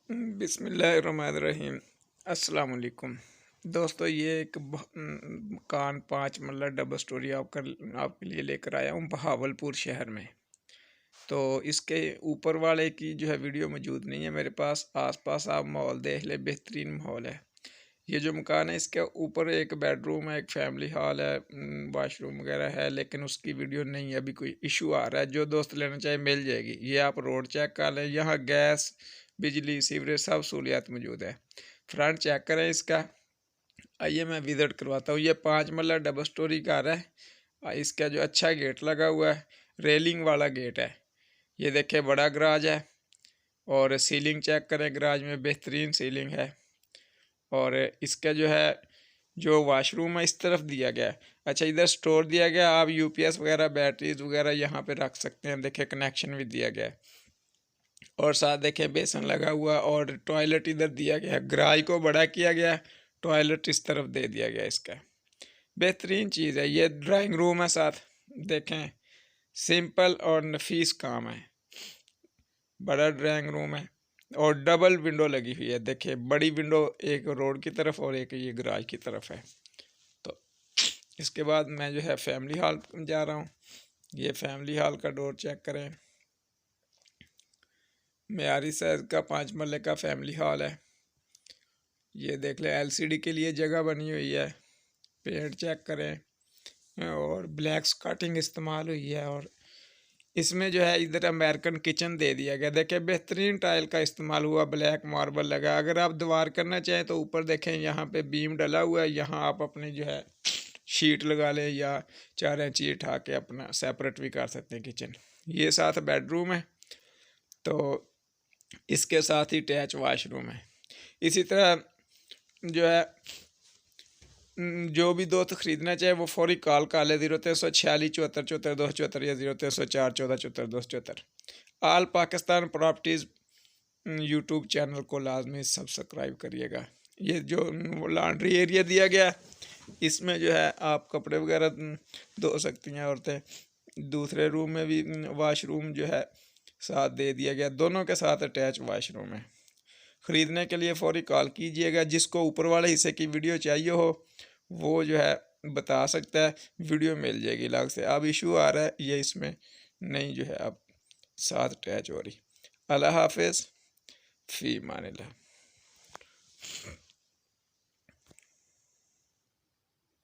बिस्मिल्लाहिर्रहमानिर्रहीम। अस्सलाम वालेकुम दोस्तों, ये एक मकान 5 मरला डबल स्टोरी आपके लिए लेकर आया हूँ बहावलपुर शहर में। तो इसके ऊपर वाले की जो है वीडियो मौजूद नहीं है मेरे पास। आसपास आप माहौल देख ले, बेहतरीन माहौल है। ये जो मकान है इसके ऊपर एक बेडरूम है, एक फैमिली हॉल है, वाशरूम वगैरह है, लेकिन उसकी वीडियो नहीं है। अभी कोई इशू आ रहा है, जो दोस्त लेना चाहे मिल जाएगी। ये आप रोड चेक कर लें, यहाँ गैस, बिजली, सीवरेज सब सहूलियात मौजूद है। फ्रंट चेक करें इसका। आइए मैं विजिट करवाता हूँ। ये 5 मरला डबल स्टोरी घर है। इसका जो अच्छा गेट लगा हुआ है, रेलिंग वाला गेट है। ये देखे बड़ा गराज है। और सीलिंग चेक करें, गराज में बेहतरीन सीलिंग है। और इसका जो है जो वाशरूम है इस तरफ दिया गया है। अच्छा, इधर स्टोर दिया गया, आप यूपीएस वगैरह, बैटरीज वगैरह यहाँ पे रख सकते हैं। देखें कनेक्शन भी दिया गया है। और साथ देखें बेसन लगा हुआ, और टॉयलेट इधर दिया गया है। गराज को बड़ा किया गया है, टॉयलेट इस तरफ दे दिया गया इसका। बेहतरीन चीज़ है। ये ड्राइंग रूम है साथ, देखें सिंपल और नफीस काम है। बड़ा ड्राइंग रूम है और डबल विंडो लगी हुई है। देखिए बड़ी विंडो एक रोड की तरफ और एक ये गराज की तरफ है। तो इसके बाद मैं जो है फैमिली हॉल जा रहा हूँ। ये फैमिली हॉल का डोर चेक करें। मेयारी साइज का 5 मरले का फैमिली हॉल है। ये देख ले, एलसीडी के लिए जगह बनी हुई है। पेंट चेक करें और ब्लैक स्कर्टिंग इस्तेमाल हुई है। और इसमें जो है इधर अमेरिकन किचन दे दिया गया। देखें बेहतरीन टाइल का इस्तेमाल हुआ, ब्लैक मार्बल लगा। अगर आप दीवार करना चाहें तो ऊपर देखें यहाँ पे बीम डला हुआ है। यहाँ आप अपनी जो है शीट लगा लें या 4 इंची उठा के अपना सेपरेट भी कर सकते हैं किचन। ये साथ बेडरूम है, तो इसके साथ ही अटैच वाशरूम है। इसी तरह जो है जो भी दोस्त ख़रीदना चाहे वो फौरी कॉल कर ले 0346 74 74 274 या 0304 14 74 274। आल पाकिस्तान प्रॉपर्टीज़ यूट्यूब चैनल को लाजमी सब्सक्राइब करिएगा। ये जो लॉन्ड्री एरिया दिया गया, इसमें जो है आप कपड़े वगैरह धो सकती हैं औरतें। दूसरे रूम में भी वाशरूम जो है साथ दे दिया गया, दोनों के साथ अटैच वाशरूम है। ख़रीदने के लिए फ़ौरी कॉल कीजिएगा। जिसको ऊपर वाले हिस्से की वीडियो चाहिए हो वो जो है बता सकता है, वीडियो मिल जाएगी अलग से। अब इशू आ रहा है, ये इसमें नहीं जो है अब साथ अटैच हो रही। अल्लाह हाफिज़, फ़ी मानिल्लाह।